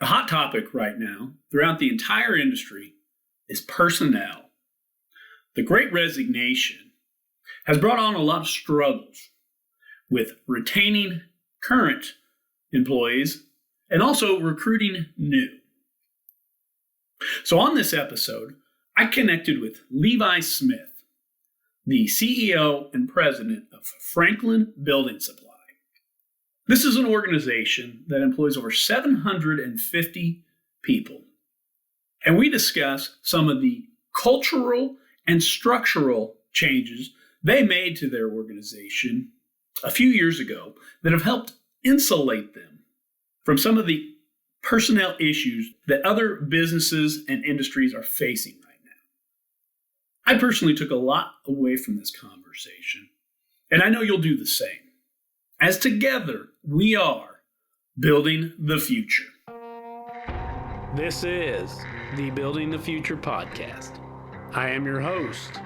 A hot topic right now throughout the entire industry is personnel. The Great Resignation has brought on a lot of struggles with retaining current employees and also recruiting new. So, on this episode, I connected with Levi Smith, the CEO and president of Franklin Building Supply. This is an organization that employs over 750 people. And we discuss some of the cultural and structural changes they made to their organization a few years ago that have helped insulate them from some of the personnel issues that other businesses and industries are facing right now. I personally took a lot away from this conversation, and I know you'll do the same. As together, we are building the future. This is the Building the Future podcast. I am your host,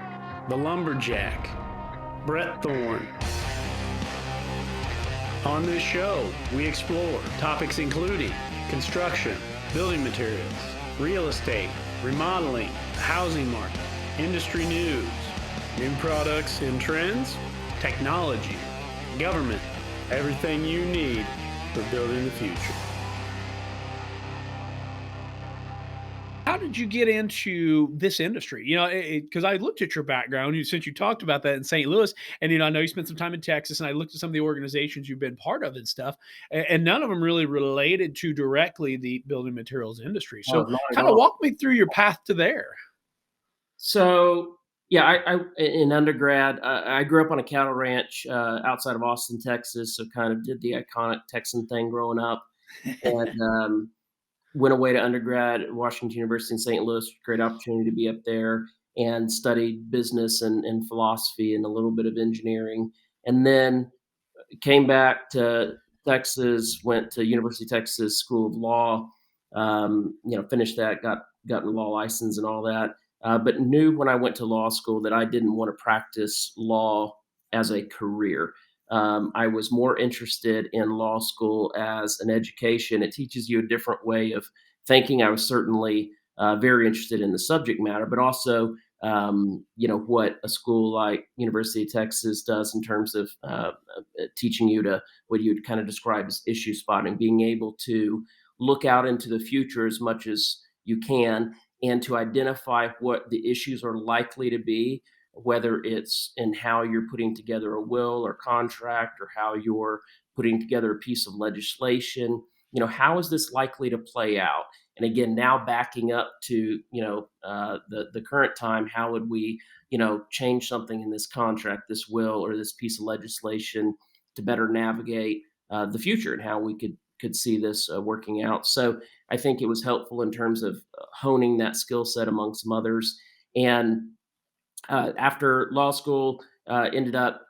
the lumberjack, Brett Thorne. On this show, we explore topics including construction, building materials, real estate, remodeling, the housing market, industry news, new products and trends, technology, government, everything you need for building the future. How did you get into this industry? Because I looked at your background, since you talked about that in St. Louis, and I know you spent some time in Texas, and I looked at some of the organizations you've been part of and stuff, and none of them really related to directly the building materials industry. So, kind of walk me through your path to there. So, yeah, I in undergrad, I grew up on a cattle ranch outside of Austin, Texas. So, kind of did the iconic Texan thing growing up, and went away to undergrad at Washington University in St. Louis. Great opportunity to be up there and studied business and philosophy and a little bit of engineering. And then came back to Texas, went to University of Texas School of Law, finished that, got a law license and all that. But knew when I went to law school that I didn't want to practice law as a career. I was more interested in law school as an education. It teaches you a different way of thinking. I was certainly very interested in the subject matter, but also, what a school like University of Texas does in terms of teaching you to what you would kind of describe as issue spotting, being able to look out into the future as much as you can and to identify what the issues are likely to be, whether it's in how you're putting together a will or contract or how you're putting together a piece of legislation. How is this likely to play out? And again, now backing up to, the current time, how would we, change something in this contract, this will, or this piece of legislation to better navigate the future and how we could see this working out. So I think it was helpful in terms of honing that skill set among some others. And after law school, ended up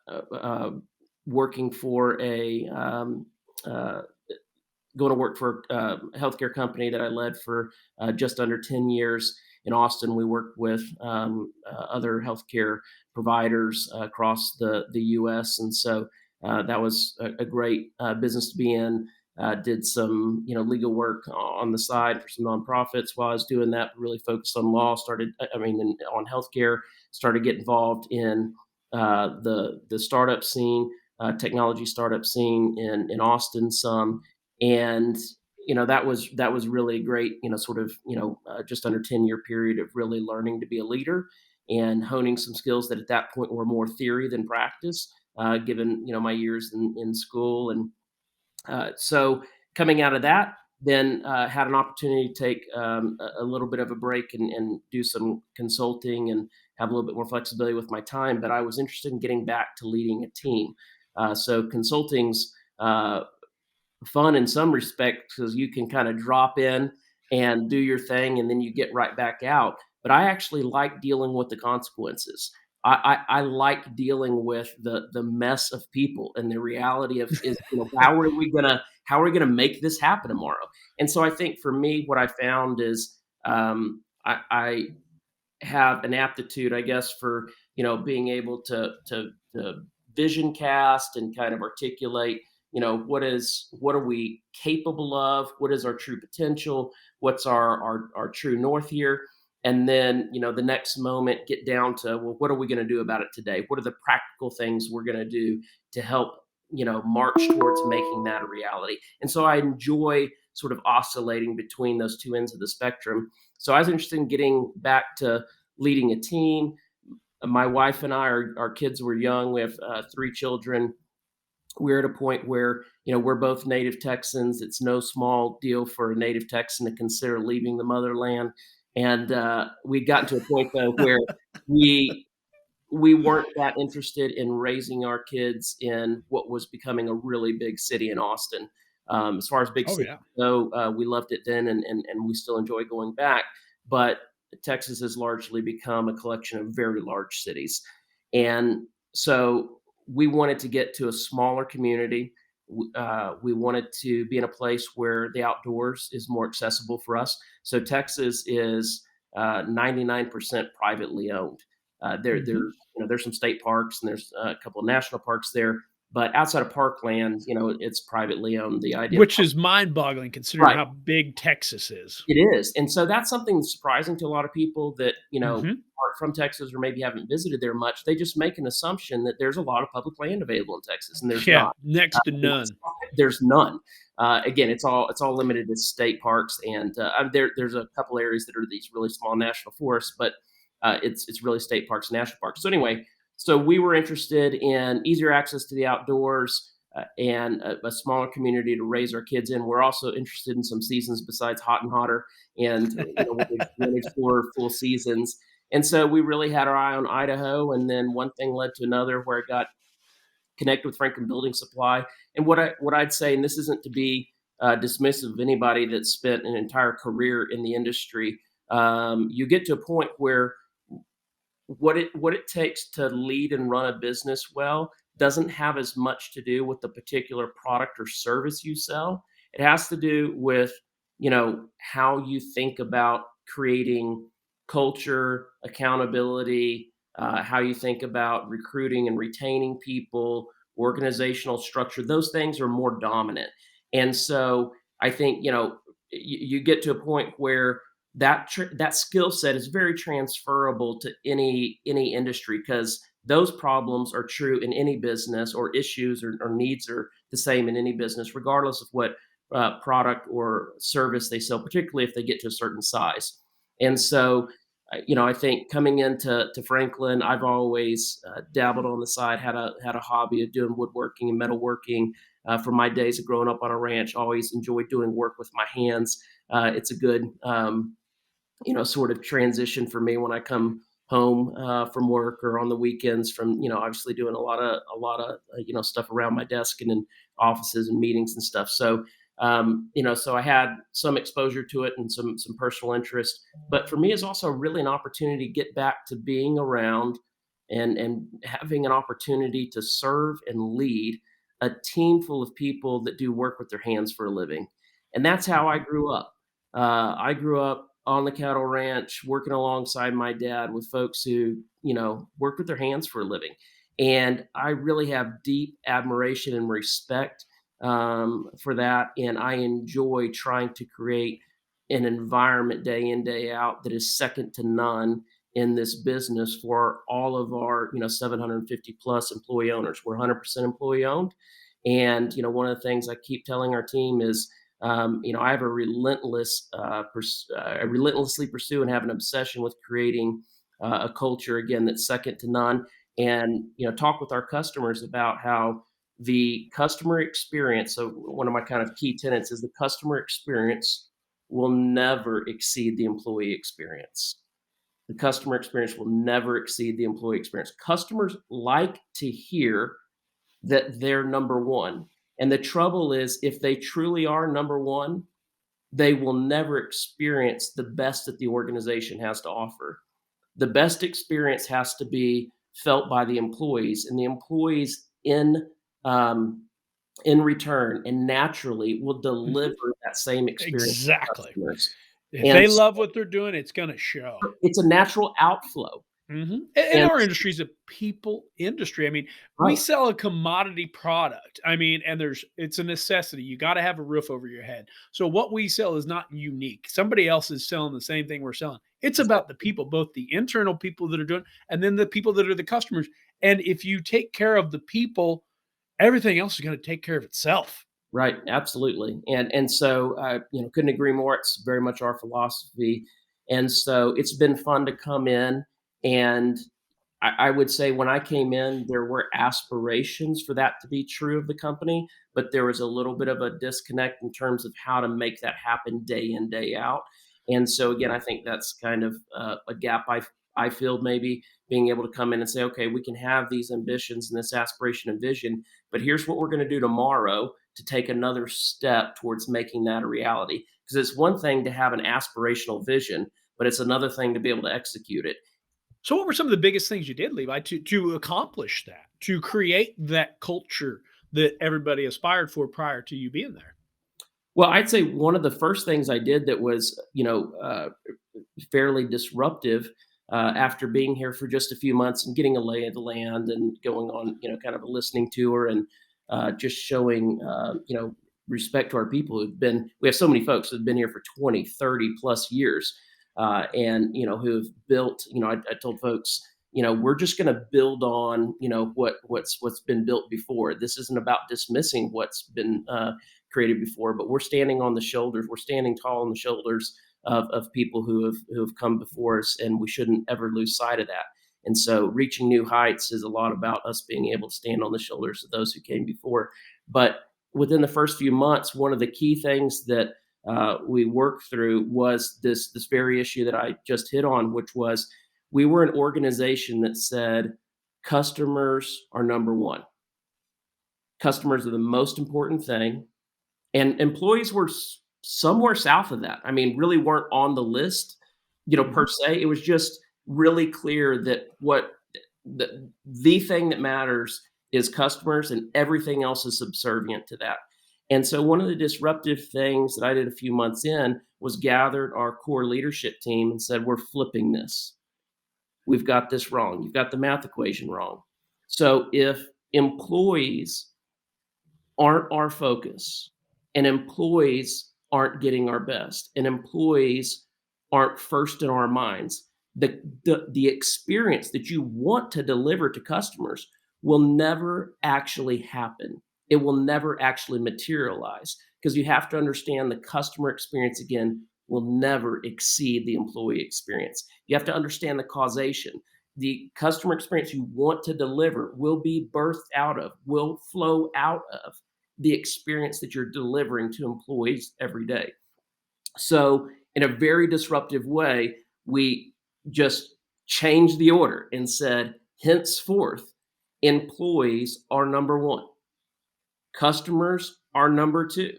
working for going to work for a healthcare company that I led for just under 10 years in Austin. We worked with other healthcare providers across the U.S. And so that was a great business to be in. Did some, legal work on the side for some nonprofits while I was doing that, really focused on law, on healthcare, started getting involved in the startup scene, technology startup scene in Austin some. And, that was really great, just under 10-year period of really learning to be a leader and honing some skills that at that point were more theory than practice, given, my years in school. And so coming out of that, then had an opportunity to take a little bit of a break and do some consulting and have a little bit more flexibility with my time. But I was interested in getting back to leading a team. So consulting's fun in some respects because you can kind of drop in and do your thing and then you get right back out. But I actually like dealing with the consequences. I like dealing with the mess of people and the reality of is how are we gonna make this happen tomorrow? And so I think for me, what I found is I have an aptitude, I guess, for being able to vision cast and kind of articulate what are we capable of? What is our true potential? What's our true north here? And then, the next moment, get down to, well, what are we going to do about it today? What are the practical things we're going to do to help, march towards making that a reality? And so I enjoy sort of oscillating between those two ends of the spectrum. So I was interested in getting back to leading a team. My wife and I, our kids were young. We have 3 children. We're at a point where, we're both native Texans. It's no small deal for a native Texan to consider leaving the motherland. And we'd gotten to a point, though, where we we weren't that interested in raising our kids in what was becoming a really big city in Austin. As far as big Oh cities yeah. go, we loved it then, and we still enjoy going back. But Texas has largely become a collection of very large cities, and so we wanted to get to a smaller community. We wanted to be in a place where the outdoors is more accessible for us. So Texas is 99% privately owned. There's Mhm. there's some state parks and there's a couple of national parks there, but outside of parkland, it's privately owned. The idea of Which is mind-boggling considering right, how big Texas is. it is, and so that's something surprising to a lot of people that Mhm. aren't from Texas or maybe haven't visited there much. They just make an assumption that there's a lot of public land available in Texas, and there's Yeah, not. next to And none. there's none. Again, it's all limited to state parks, and there's a couple areas that are these really small national forests, but it's really state parks, and national parks. So anyway, so we were interested in easier access to the outdoors. And a smaller community to raise our kids in. We're also interested in some seasons besides hot and hotter, and we manage 4 full seasons. And so we really had our eye on Idaho, and then one thing led to another, where I got connect with Franklin Building Supply. And what I'd say, and this isn't to be dismissive of anybody that's spent an entire career in the industry, you get to a point where what it takes to lead and run a business well doesn't have as much to do with the particular product or service you sell. It has to do with how you think about creating culture, accountability, how you think about recruiting and retaining people, organizational structure. Those things are more dominant, and so I think you get to a point where that skill set is very transferable to any industry, because those problems are true in any business, or issues or needs are the same in any business, regardless of what product or service they sell, particularly if they get to a certain size. And so I think coming into Franklin, I've always dabbled on the side, had a hobby of doing woodworking and metalworking. From my days of growing up on a ranch, always enjoyed doing work with my hands. It's a good sort of transition for me when I come home from work, or on the weekends from, obviously doing a lot of stuff around my desk and in offices and meetings and stuff. So, so I had some exposure to it and some personal interest. But for me, it's also really an opportunity to get back to being around and having an opportunity to serve and lead a team full of people that do work with their hands for a living. And that's how I Mhm. grew up. I grew up on the cattle ranch, working alongside my dad with folks who, worked with their hands for a living. And I really have deep admiration and respect for that. And I enjoy trying to create an environment day in, day out that is second to none in this business for all of our, 750 plus employee owners. We're 100% employee owned. And, one of the things I keep telling our team is, I have I relentlessly pursue and have an obsession with creating a culture, again, that's second to none. And talk with our customers about how the customer experience. So one of my kind of key tenets is the customer experience will never exceed the employee experience. The customer experience will never exceed the employee experience. Customers like to hear that they're number one. And the trouble is, if they truly are number one, they will never experience the best that the organization has to offer. The best experience has to be felt by the employees, and the employees um, in return and naturally will Mhm. deliver that same experience to Exactly. customers. If And they love what they're doing, it's gonna show. it's a natural outflow. And And our industry is a people industry. I mean, we right, sell a commodity product. I mean, and it's a necessity. You got to have a roof over your head. So what we sell is not unique. Somebody else is selling the same thing we're selling. It's about the people, both the internal people that are doing, and then the people that are the customers. And if you take care of the people, everything else is going to take care of itself. right, absolutely. And so couldn't agree more. It's very much our philosophy. And so it's been fun to come in, and I would say when I came in, there were aspirations for that to be true of the company, but there was a little bit of a disconnect in terms of how to make that happen day in, day out. And so again, I think that's kind of a gap I filled, maybe being able to come in and say, okay, we can have these ambitions and this aspiration and vision, but here's what we're going to do tomorrow to take another step towards making that a reality. Because it's one thing to have an aspirational vision, but it's another thing to be able to execute it. So what were some of the biggest things you did, Levi, to accomplish that, to create that culture that everybody aspired for prior to you being there? Well, I'd say one of the first things I did that was, fairly disruptive after being here for just a few months and getting a lay of the land and going on, kind of a listening tour and just showing, respect to our people who've been, we have so many folks who've been here for 20, 30 plus years and, who've built, I told folks, we're just going to build on, what's been built before. This isn't about dismissing what's been created before, but we're standing on the shoulders. We're standing tall on the shoulders of people who have come before us, and we shouldn't ever lose sight of that. And so, reaching new heights is a lot about us being able to stand on the shoulders of those who came before. But within the first few months, one of the key things that we worked through was this very issue that I just hit on, which was we were an organization that said customers are number one. Customers are the most important thing, and employees were somewhere south of that. I mean, really weren't on the list, per Mhm. se. It was just really clear that what the thing that matters is customers, and everything else is subservient to that. And so one of the disruptive things that I did a few months in was gathered our core leadership team and said, we're flipping this. We've got this wrong. You've got the math equation wrong. So if employees aren't our focus, and employees aren't getting our best, and employees aren't first in our minds, the experience that you want to deliver to customers will never actually happen. It will never actually materialize because you have to understand the customer experience again will never exceed the employee experience. You have to understand the causation. The customer experience you want to deliver will be birthed out of, will flow out of the experience that you're delivering to employees every day. So, in a very disruptive way, we just changed the order and said, henceforth, employees are number one, customers are number two.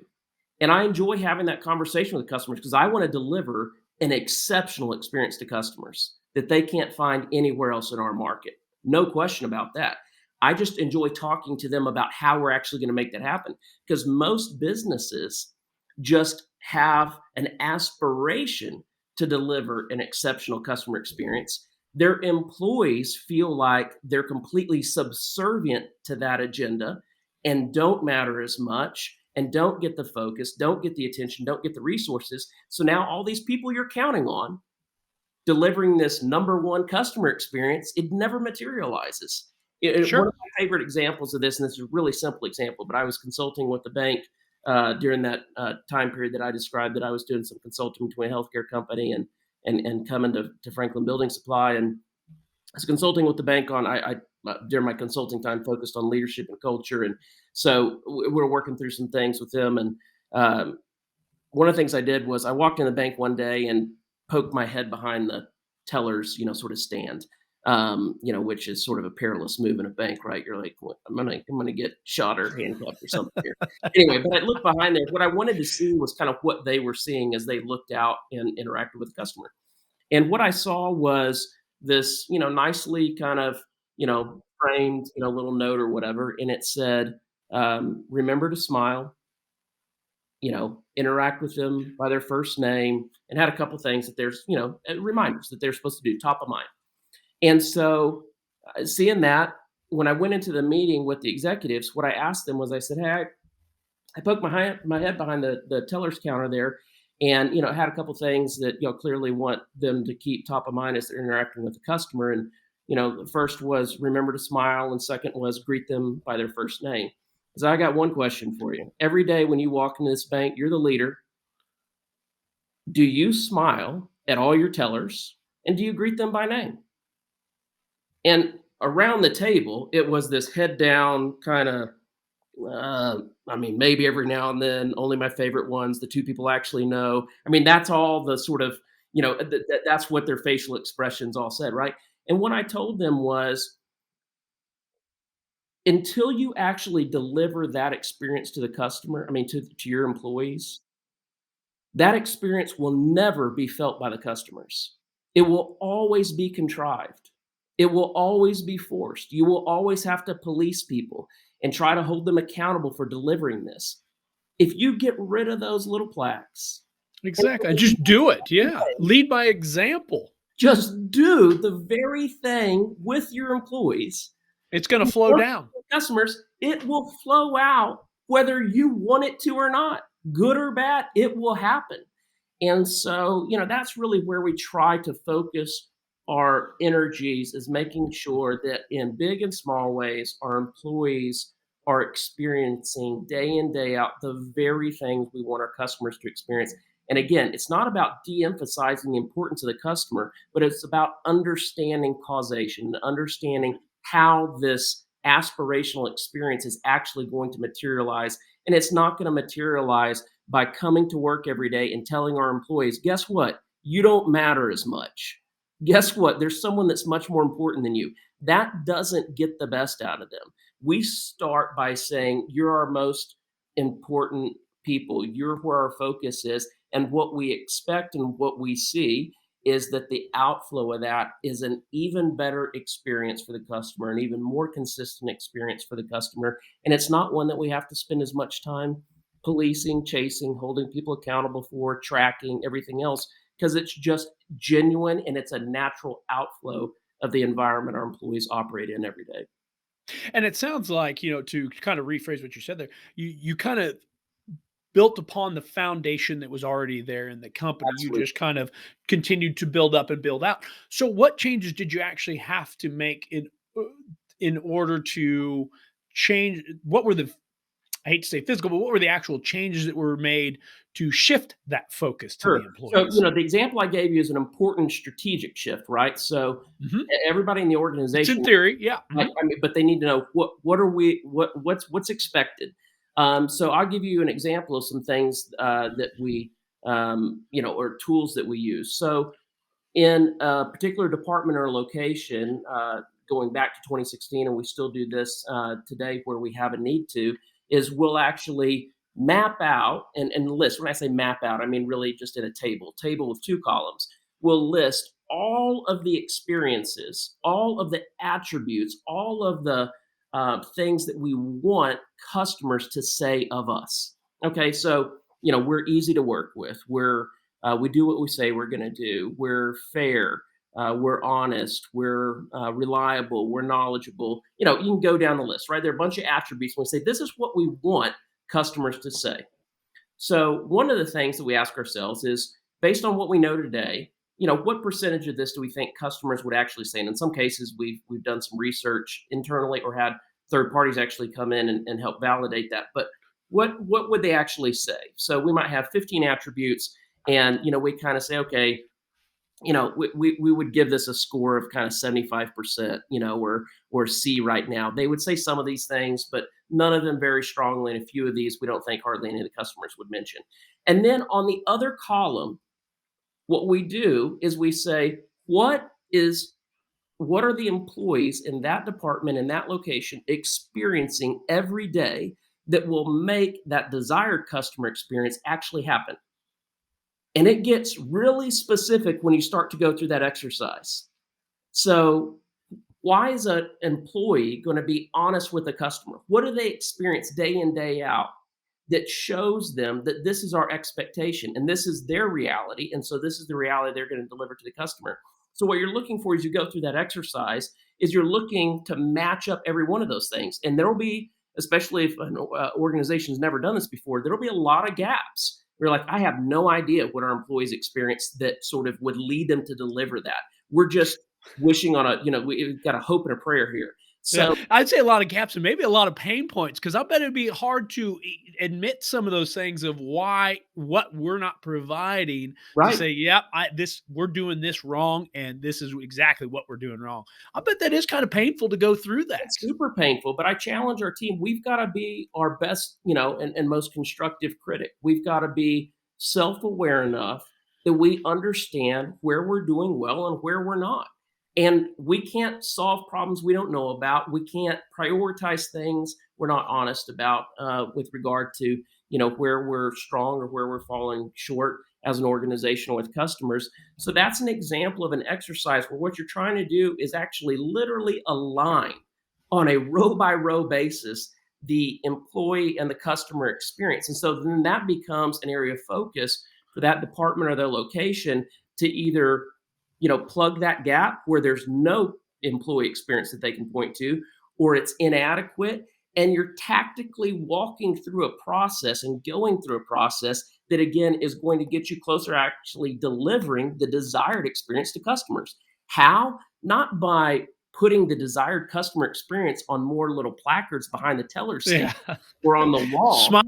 And I enjoy having that conversation with customers because I want to deliver an exceptional experience to customers that they can't find anywhere else in our market. No question about that. I just enjoy talking to them about how we're actually going to make that happen because most businesses just have an aspiration to deliver an exceptional customer experience. Their employees feel like they're completely subservient to that agenda and don't matter as much and don't get the focus, don't get the attention, don't get the resources. So now all these people you're counting on delivering this number one customer experience, it never materializes. One Sure. of my favorite examples of this, and this is a really simple example, but I was consulting with the bank during that time period that I described. That I was doing some consulting between a healthcare company and coming to Franklin Building Supply, and I was consulting with the bank on I during my consulting time focused on leadership and culture, and so we're working through some things with them. And um, one of the things I did was I walked in the bank one day and poked my head behind the teller's, sort of stand, which is sort of a perilous move in a bank, right? You're like, "What? I'm gonna get shot or handcuffed or something here." Anyway, but I looked behind there. What I wanted to see was kind of what they were seeing as they looked out and interacted with the customer. And what I saw was this, nicely kind of, framed, little note or whatever, and it said, "Remember to smile." Interact with them by their first name, and had a couple things that there's, reminders that they're supposed to do top of mind. And so, seeing that, when I went into the meeting with the executives, what I asked them was, I said, "Hey, I poked my head behind the teller's counter there, and had a couple things that clearly want them to keep top of mind as they're interacting with the customer. And the first was remember to smile, and second was greet them by their first name. So I got one question for you. Every day when you walk into this bank, you're the leader. Do you smile at all your tellers, and do you greet them by name?" And around the table, it was this head down kind of, I mean, maybe every now and then, only my favorite ones, the two people actually know. I mean, that's all the sort of, that's what their facial expressions all said, right? And what I told them was, until you actually deliver that experience to the customer, I mean, to your employees, that experience will never be felt by the customers. It will always be contrived. It will always be forced. You will always have to police people and try to hold them accountable for delivering this. If you get rid of those little plaques and Exactly. And just do it. Yeah. Lead by example. just do the very thing with your employees, It's going to flow work down. with customers, it will flow out whether you want it to or not. Good or bad, it will happen. And so, that's really where we try to focus our energies, is making sure that in big and small ways, our employees are experiencing day in, day out the very things we want our customers to experience. And again, it's not about de emphasizing the importance of the customer, but it's about understanding causation, understanding how this aspirational experience is actually going to materialize. And it's not going to materialize by coming to work every day and telling our employees, guess what? You don't matter as much. Guess what? There's someone that's much more important than you. That doesn't get the best out of them. We start by saying, you're our most important people. You're where our focus is. And what we expect and what we see is that the outflow of that is an even better experience for the customer, an even more consistent experience for the customer. And it's not one that we have to spend as much time policing, chasing, holding people accountable for, tracking, everything else, because it's just genuine and it's a natural outflow of the environment our employees operate in every day. And it sounds like, to kind of rephrase what you said there, you kind of built upon the foundation that was already there in the company. You Absolutely. just kind of continued to build up and build out. So what changes did you actually have to make in order to change? What were the, I hate to say physical, but what were the actual changes that were made to shift that focus to the Sure. So, employees? the example I gave you is an important strategic shift, right? So, Mhm. everybody in the It's in organization, theory, yeah. like, Mhm. I mean, but they need to know what are we what's expected. So I'll give you an example of some things that we or tools that we use. So in a particular department or location, going back to 2016, and we still do this today where we have a need to, is we'll actually map out and list. When I say map out, I mean really just in a table with two columns. We'll list all of the experiences, all of the attributes, all of the things that we want customers to say of us. Okay, so we're easy to work with. We do what we say we're going to do. We're fair. We're honest. We're reliable. We're knowledgeable. You can go down the list, right? There are a bunch of attributes. When we say this is what we want customers to say. So one of the things that we ask ourselves is, based on what we know today, what percentage of this do we think customers would actually say? And in some cases, we've done some research internally or had third parties actually come in and help validate that. But what would they actually say? So we might have 15 attributes, and we kind of say, okay, we would give this a score of kind of 75%, or C right now. They would say some of these things, but none of them very strongly. And a few of these we don't think hardly any of the customers would mention. And then on the other column, what we do is we say, what are the employees in that department, in that location, experiencing every day that will make that desired customer experience actually happen? And it gets really specific when you start to go through that exercise. So, why is an employee going to be honest with the customer? What do they experience day in, day out that shows them that this is our expectation and this is their reality? And so, this is the reality they're going to deliver to the customer. So what you're looking for as you go through that exercise is you're looking to match up every one of those things. And there will be, especially if an organization's never done this before, there'll be a lot of gaps. We're like, I have no idea what our employees experience that sort of would lead them to deliver that. We're just wishing on a, we've got a hope and a prayer here. Yeah, So, I'd say a lot of gaps and maybe a lot of pain points because I bet it'd be hard to admit some of those things of why what we're not providing to right. say, "Yep, we're doing this wrong, and this is exactly what we're doing wrong." I bet that is kind of painful to go through that. It's super painful, but I challenge our team. We've got to be our best, and most constructive critic. We've got to be self-aware enough that we understand where we're doing well and where we're not. And we can't solve problems we don't know about. We can't prioritize things we're not honest about with regard to, where we're strong or where we're falling short as an organization with customers. So that's an example of an exercise where what you're trying to do is actually literally align on a row by row basis the employee and the customer experience. And so then that becomes an area of focus for that department or their location to either, plug that gap where there's no employee experience that they can point to, or it's inadequate. And you're tactically walking through a process and going through a process that, again, is going to get you closer to actually delivering the desired experience to customers. How? Not by putting the desired customer experience on more little placards behind the teller seat Yeah. or on the wall, Smile.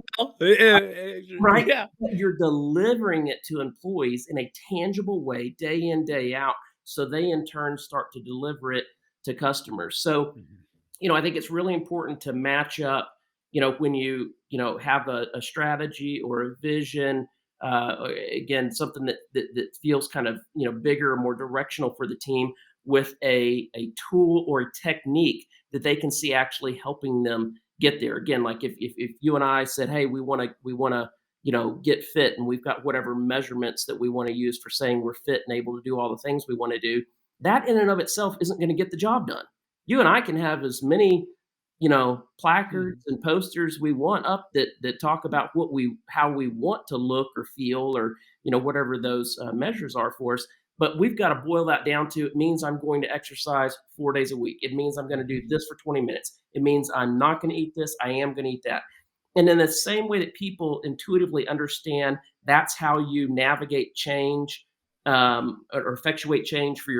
right? Yeah. But you're delivering it to employees in a tangible way, day in, day out, so they in turn start to deliver it to customers. So, Mhm. I think it's really important to match up, when you, have a strategy or a vision, again, something that feels kind of, bigger or more directional for the team with a tool or a technique that they can see actually helping them get there. Again, like if you and I said, hey, we want to, get fit, and we've got whatever measurements that we want to use for saying we're fit and able to do all the things we want to do, that in and of itself isn't going to get the job done. You and I can have as many, Mhm. placards and posters we want up that talk about how we want to look or feel, or whatever those measures are for us. But we've got to boil that down to, it means I'm going to exercise 4 days a week. It means I'm going to do this for 20 minutes. It means I'm not going to eat this. I am going to eat that. And in the same way that people intuitively understand, that's how you navigate change, or effectuate change for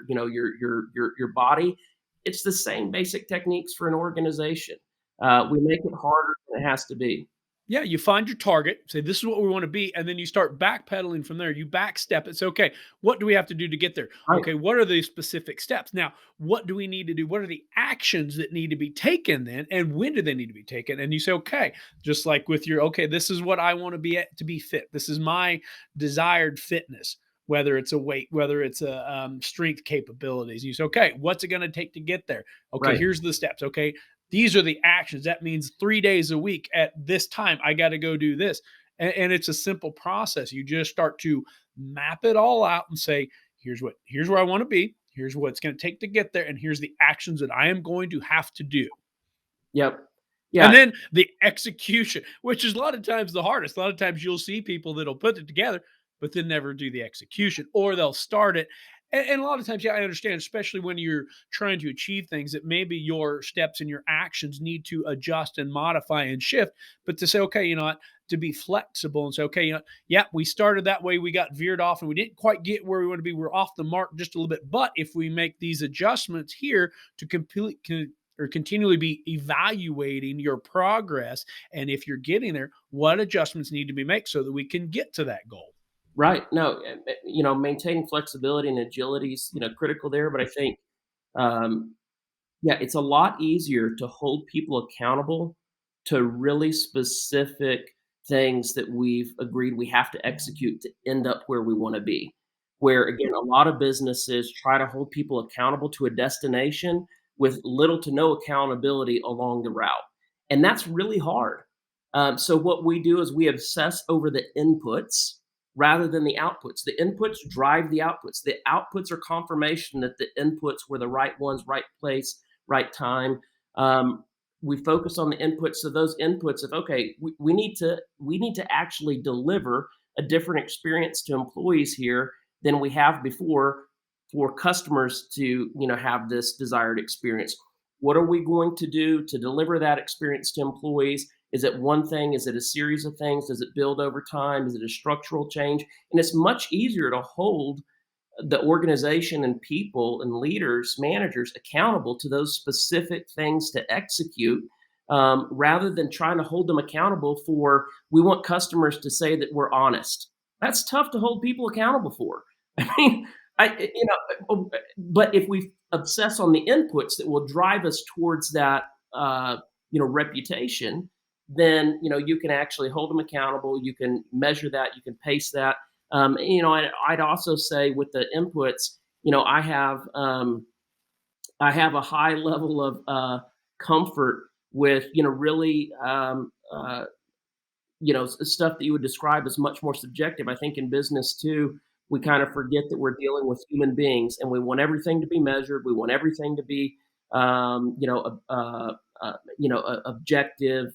your body. It's the same basic techniques for an organization. We make it harder than it has to be. Yeah, you find your target, say, "This is what we wanna be," and then you start backpedaling from there. You backstep it. Say, "Okay, what do we have to do to get there? Right. Okay, what are the specific steps? Now, what do we need to do? What are the actions that need to be taken then, and when do they need to be taken?" And you say, "Okay," just like with your, "Okay, this is what I wanna be at to be fit. This is my desired fitness," whether it's a weight, whether it's a, strength capabilities. You say, "Okay, what's it gonna take to get there? Okay, Right. here's the steps. Okay, these are the actions. That means 3 days a week at this time, I got to go do this." And it's a simple process. You just start to map it all out and say, here's where I want to be. Here's what it's going to take to get there. And here's the actions that I am going to have to do. Yep. And Yeah. then the execution, which is a lot of times the hardest. A lot of times you'll see people that'll put it together, but then never do the execution, or they'll start it. And a lot of times, yeah, I understand, especially when you're trying to achieve things, that maybe your steps and your actions need to adjust and modify and shift. But to say, okay, you know what, to be flexible and say, okay, yeah, we started that way, we got veered off, and we didn't quite get where we want to be. We're off the mark just a little bit. But if we make these adjustments here to complete, or continually be evaluating your progress, and if you're getting there, what adjustments need to be made so that we can get to that goal. Right. No, maintaining flexibility and agility is, critical there. But I think, um, yeah, it's a lot easier to hold people accountable to really specific things that we've agreed we have to execute to end up where we want to be. Where, again, a lot of businesses try to hold people accountable to a destination with little to no accountability along the route. And that's really hard. So, what we do is we obsess over the inputs rather than the outputs. The inputs drive the outputs. The outputs are confirmation that the inputs were the right ones, right place, right time. We focus on the inputs. So those inputs of, okay, we need to actually deliver a different experience to employees here than we have before. for customers to, have this desired experience. What are we going to do to deliver that experience to employees? Is it one thing? Is it a series of things? Does it build over time? Is it a structural change? And it's much easier to hold the organization and people and leaders, managers accountable to those specific things to execute, rather than trying to hold them accountable for, we want customers to say that we're honest. That's tough to hold people accountable for. I mean, but if we obsess on the inputs that will drive us towards that, reputation, then, you can actually hold them accountable. You can measure that. You can pace that. I'd also say with the inputs, I have a high level of comfort with, really, stuff that you would describe as much more subjective. I think in business too, we kind of forget that we're dealing with human beings, and we want everything to be measured. We want everything to be, objective,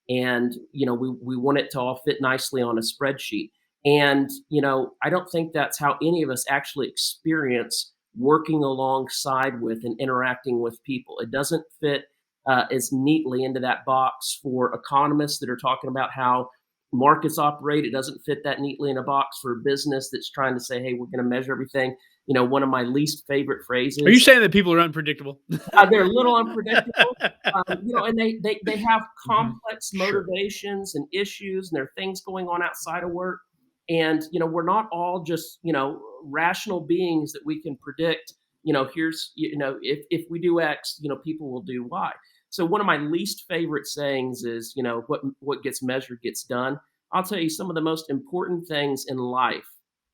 and we want it to all fit nicely on a spreadsheet. And I don't think that's how any of us actually experience working alongside with and interacting with people. It doesn't fit as neatly into that box for economists that are talking about how markets operate. It doesn't fit that neatly in a box for business that's trying to say, hey, we're going to measure everything. One of my least favorite Are you phrases. saying that people are unpredictable? They're a little unpredictable, and they have Mhm. complex Sure. motivations and issues, and there are things going on outside of work. And we're not all just rational beings that we can predict. Here's if we do X, people will do Y. So one of my least favorite sayings is, what gets measured gets done. I'll tell you, some of the most important things in life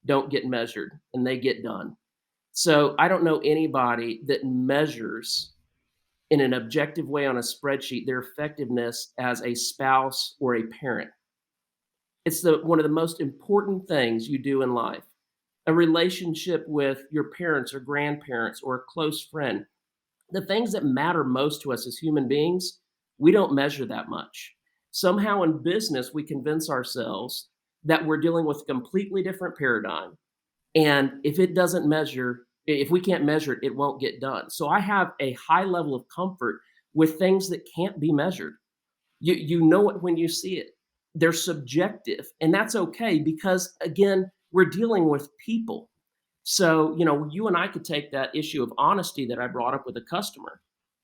don't get measured, and they get done. So I don't know anybody that measures in an objective way on a spreadsheet their effectiveness as a spouse or a parent. It's one of the most important things you do in life. A relationship with your parents or grandparents or a close friend. The things that matter most to us as human beings, we don't measure that much. Somehow in business, we convince ourselves that we're dealing with a completely different paradigm, and if we can't measure it, it won't get done. So I have a high level of comfort with things that can't be measured. You know it when you see it. They're subjective, and that's okay because again, we're dealing with people. So, you and I could take that issue of honesty that I brought up with a customer.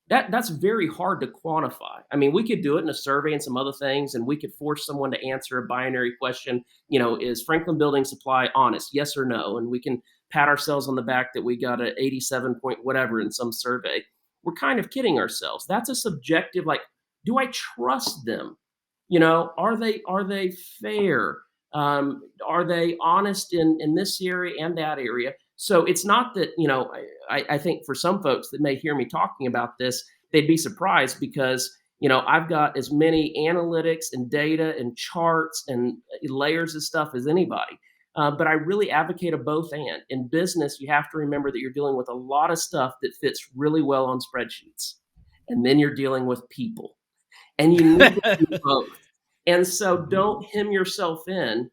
That's very hard to quantify. I mean, we could do it in a survey and some other things, and we could force someone to answer a binary question. Is Franklin Building Supply honest? Yes or no? And we can pat ourselves on the back that we got a 87 point whatever in some survey. We're kind of kidding ourselves. That's a subjective, like, do I trust them? Are they fair? Are they honest in this area and that area? So it's not that, I think for some folks that may hear me talking about this, they'd be surprised because, I've got as many analytics and data and charts and layers of stuff as anybody. But I really advocate a both and. In business, you have to remember that you're dealing with a lot of stuff that fits really well on spreadsheets. And then you're dealing with people, and you need to do both. And so Mhm. don't hem yourself in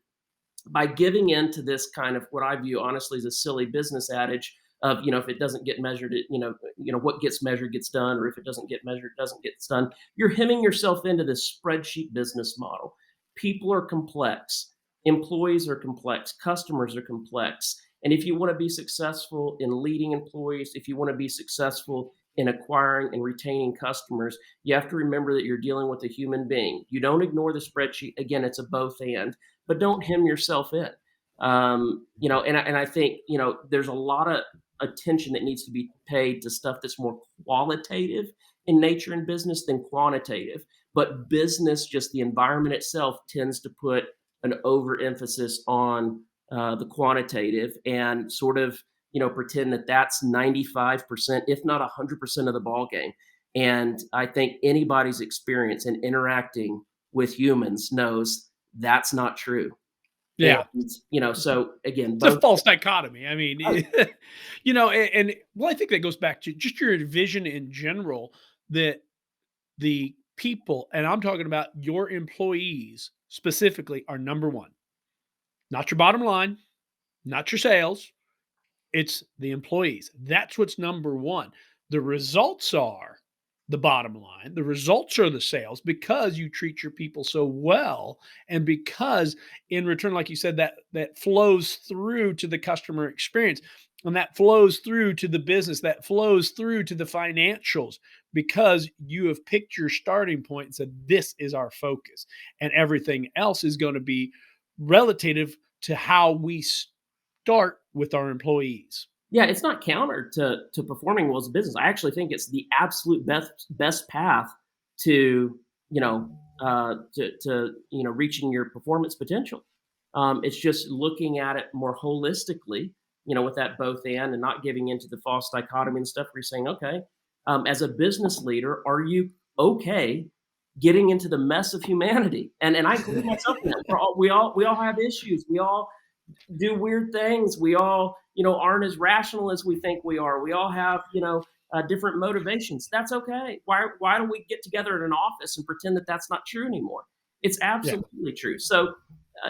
by giving in to this kind of what I view honestly as a silly business adage of, if it doesn't get measured, what gets measured gets done, or if it doesn't get measured, it doesn't get done. You're hemming yourself into this spreadsheet business model. People are complex, employees are complex, customers are complex. And if you want to be successful in leading employees, if you want to be successful in acquiring and retaining customers, you have to remember that you're dealing with a human being. You don't ignore the spreadsheet. Again, it's a both and, but don't hem yourself in. And I think, there's a lot of attention that needs to be paid to stuff that's more qualitative in nature in business than quantitative. But business, just the environment itself, tends to put an overemphasis on the quantitative and sort of, pretend that that's 95%, if not 100% of the ball game. And I think anybody's experience in interacting with humans knows that's not true. And, Yeah. so again, It's a both. false dichotomy. I mean, Oh, well, I think that goes back to just your vision in general that the people, and I'm talking about your employees specifically, are number one, not your bottom line, not your sales. It's the employees. That's what's number one. The results are the bottom line. The results are the sales because you treat your people so well, and because in return, like you said, that flows through to the customer experience, and that flows through to the business, that flows through to the financials, because you have picked your starting point and said, this is our focus, and everything else is going to be relative to how we start with our employees. Yeah, it's not counter to performing well as a business. I actually think it's the absolute best path to, reaching your performance potential. It's just looking at it more holistically, with that both and not giving into the false dichotomy and stuff where you're saying, okay, as a business leader, are you okay getting into the mess of humanity? And I include myself in that. We all have issues. We all do weird things. We all, aren't as rational as we think we are. We all have, different motivations. That's okay. Why do we get together in an office and pretend that that's not true anymore? It's Yeah. absolutely true. So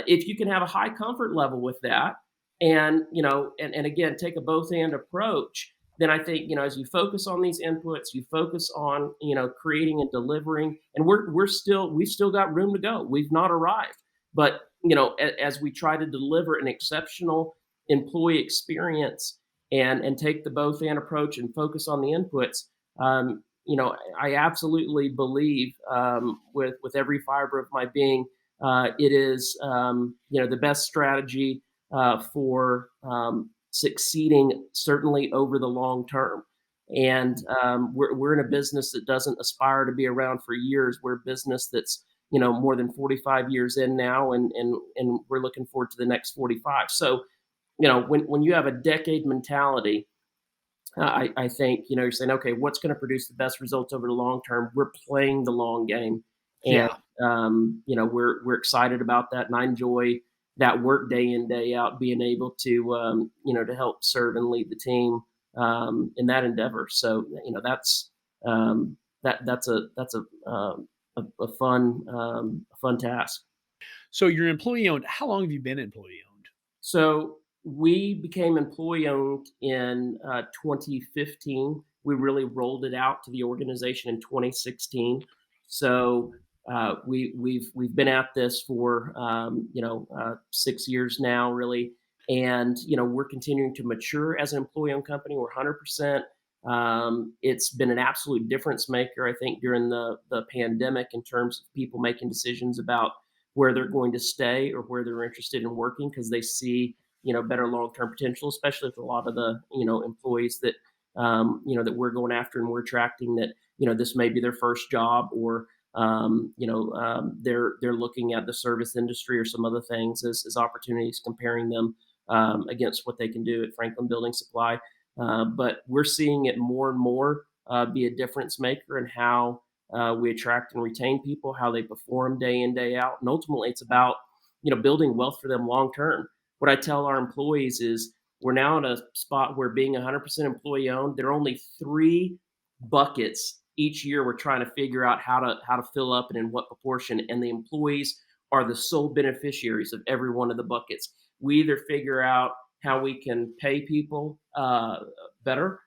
if you can have a high comfort level with that, and and again take a both and approach, then I think as you focus on these inputs, you focus on creating and delivering, and we've still got room to go. We've not arrived, but as we try to deliver an exceptional employee experience and take the both and approach and focus on the inputs, I absolutely believe with every fiber of my being, it is the best strategy for succeeding, certainly over the long term. And we're in a business that doesn't aspire to be around for years. We're a business that's more than 45 years in now, and we're looking forward to the next 45. So when you have a decade mentality, I think you're saying, okay, what's going to produce the best results over the long term? We're playing the long game, and Yeah. we're excited about that, and I enjoy that work day in day out, being able to to help serve and lead the team in that endeavor. So that's a fun task. So you're employee owned. How long have you been employee owned? So we became employee owned in 2015. We really rolled it out to the organization in 2016. So we've been at this for 6 years now, really, and we're continuing to mature as an employee owned company. We're 100%. It's been an absolute difference maker, I think, during the pandemic in terms of people making decisions about where they're going to stay or where they're interested in working because they see better long-term potential, especially with a lot of the employees that that we're going after and we're attracting, that this may be their first job, or they're looking at the service industry or some other things as opportunities, comparing them against what they can do at Franklin Building Supply. But we're seeing it more and more be a difference maker in how we attract and retain people, how they perform day in, day out. And ultimately, it's about building wealth for them long term. What I tell our employees is we're now at a spot where, being 100% employee owned, there are only 3 buckets each year we're trying to figure out how to fill up and in what proportion. And the employees are the sole beneficiaries of every one of the buckets. We either figure out how we can pay people better,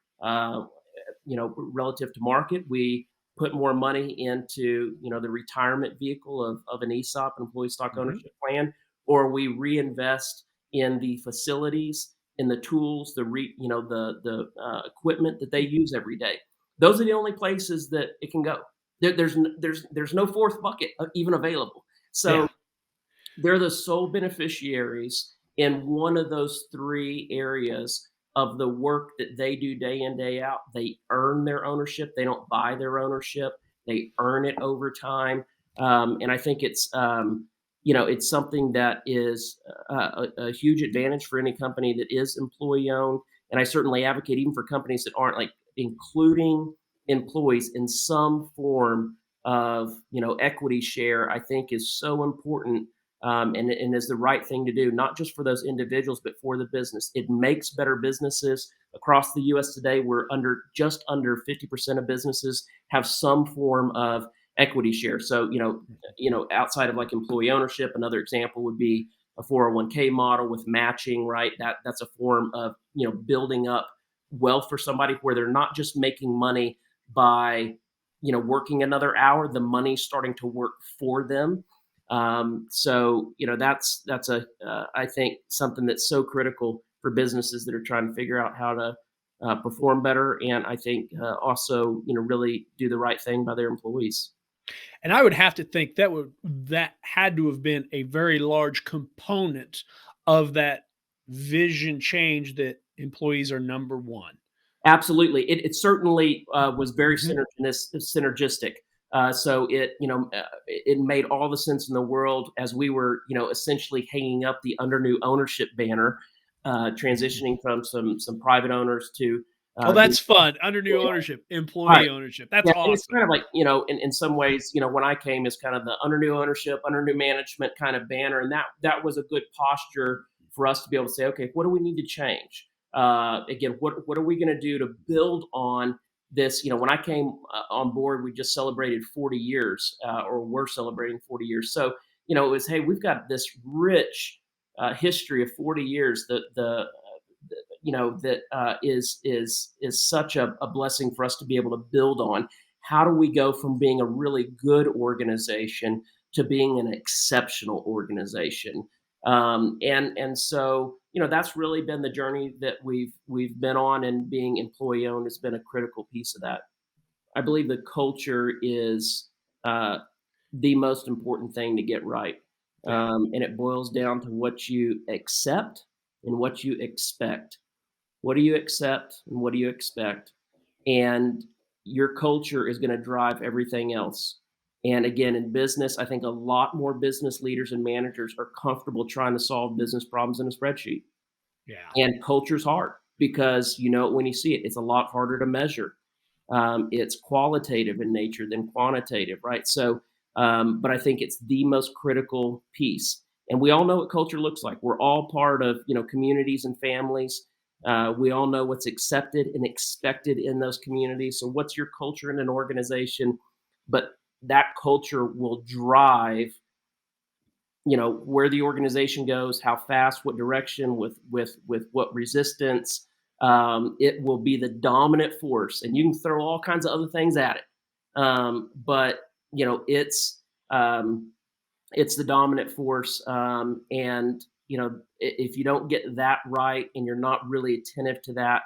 relative to market. We put more money into the retirement vehicle of an ESOP, employee stock Mhm. ownership plan, or we reinvest in the facilities, in the tools, the equipment that they use every day. Those are the only places that it can go. There's no fourth bucket even available. So Yeah. they're the sole beneficiaries in one of those 3 areas of the work that they do day in, day out. They earn their ownership. They don't buy their ownership. They earn it over time. And I think it's something that is a huge advantage for any company that is employee owned. And I certainly advocate even for companies that aren't, like including employees in some form of equity share. I think is so important, and is the right thing to do, not just for those individuals, but for the business. It makes better businesses across the U.S. today. We're just under 50% of businesses have some form of equity share. So outside of like employee ownership, another example would be a 401k model with matching, right? That's a form of, building up wealth for somebody where they're not just making money by, working another hour. The money's starting to work for them. So that's a I think something that's so critical for businesses that are trying to figure out how to perform better, and I think also really do the right thing by their employees. And I would have to think that had to have been a very large component of that vision change, that employees are number one. Absolutely, it certainly was very Mhm. synergistic. So it made all the sense in the world as we were essentially hanging up the under new ownership banner, transitioning from some private owners to Oh, the that's fun. Under new ownership, right. employee ownership. That's Yeah, and it's awesome. kind of like, in some ways, when I came as kind of the under new ownership, under new management kind of banner, and that was a good posture for us to be able to say, okay, what do we need to change? Again, what are we going to do to build on this? When I came on board, we just celebrated 40 years, or we're celebrating 40 years. So, it was, hey, we've got this rich history of 40 years. That is such a blessing for us to be able to build on. How do we go from being a really good organization to being an exceptional organization? And so that's really been the journey that we've been on, and being employee owned has been a critical piece of that. I believe the culture is uh, the most important thing to get right. Yeah. And it boils down to what you accept and what you expect. What do you accept and what do you expect? And your culture is going to drive everything else. And again, in business, I think a lot more business leaders and managers are comfortable trying to solve business problems in a spreadsheet. Yeah. And culture's hard because when you see it, it's a lot harder to measure. It's qualitative in nature than quantitative, right? So, but I think it's the most critical piece. And we all know what culture looks like. We're all part of communities and families. We all know what's accepted and expected in those communities. So, what's your culture in an organization? But that culture will drive where the organization goes, how fast, what direction, with what resistance. It will be the dominant force, and you can throw all kinds of other things at it. But you know um, it's the dominant force, and if you don't get that right and you're not really attentive to that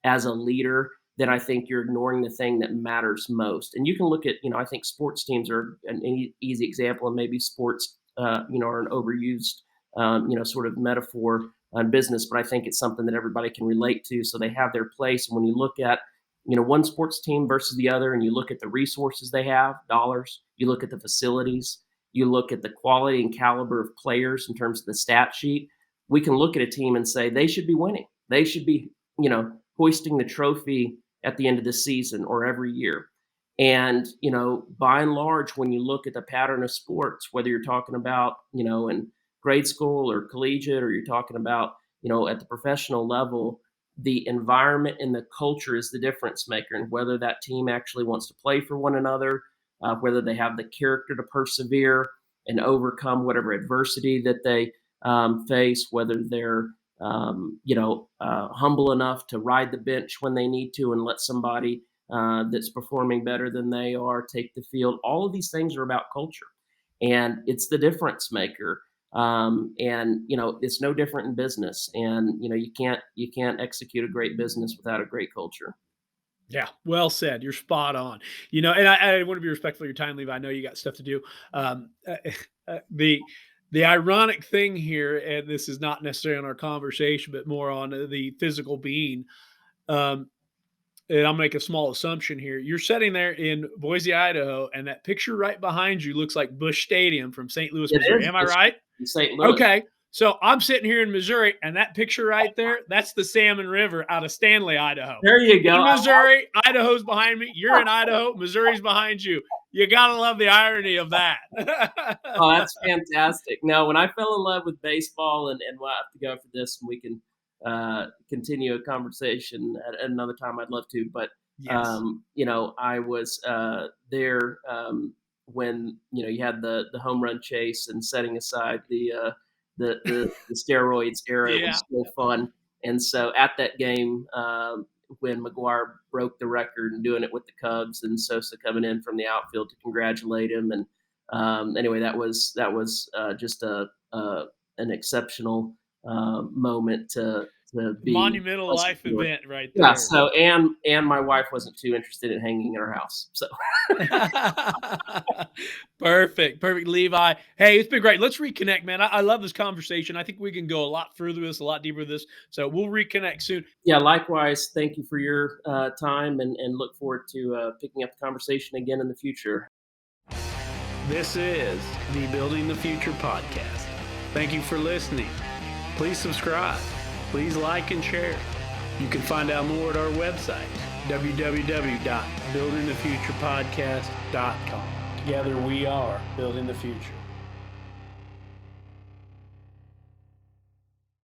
as a leader, then I think you're ignoring the thing that matters most. And you can look at, I think sports teams are an easy example, and maybe sports, are an overused, sort of metaphor on business, but I think it's something that everybody can relate to. So they have their place. And when you look at, one sports team versus the other, and you look at the resources they have, dollars, you look at the facilities, you look at the quality and caliber of players in terms of the stat sheet, we can look at a team and say they should be winning. They should be, hoisting the trophy at the end of the season or every year. And, by and large, when you look at the pattern of sports, whether you're talking about, in grade school or collegiate, or you're talking about, at the professional level, the environment and the culture is the difference maker, and whether that team actually wants to play for one another, whether they have the character to persevere and overcome whatever adversity that they face, whether they're humble enough to ride the bench when they need to and let somebody that's performing better than they are take the field. All of these things are about culture, and it's the difference maker. And it's no different in business. And you can't execute a great business without a great culture. Yeah, well said. You're spot on. And I want to be respectful of your time, Levi. I know you got stuff to do. Um, uh, the ironic thing here, and this is not necessarily on our conversation, but more on the physical being. Um, and I'll make a small assumption here. You're sitting there in Boise, Idaho, and that picture right behind you looks like Busch Stadium from St. Louis, It Missouri. is Am I right? in St. Louis. Okay. So I'm sitting here in Missouri, and that picture right there, that's the Salmon River out of Stanley, Idaho. There you In go. Missouri, Idaho's behind me. You're in Idaho, Missouri's behind you. You got to love the irony of that. Oh, that's fantastic. No, when I fell in love with baseball, and we'll have to go for this, and we can continue a conversation at another time. I'd love to, but Yes. I was there when you had the home run chase, and setting aside the steroids era. It was still fun. And so at that game, when McGuire broke the record and doing it with the Cubs, and Sosa coming in from the outfield to congratulate him, and anyway, that was just an exceptional moment to be monumental life event right there. Yeah. So and my wife wasn't too interested in hanging in her house. So perfect, Levi. Hey, it's been great. Let's reconnect, man. I love this conversation. I think we can go a lot further with this, a lot deeper with this. So we'll reconnect soon. Yeah, likewise. Thank you for your time, and look forward to picking up the conversation again in the future. This is the Building the Future podcast. Thank you for listening. Please subscribe. Please like and share. You can find out more at our website, www.buildingthefuturepodcast.com. Together we are building the future.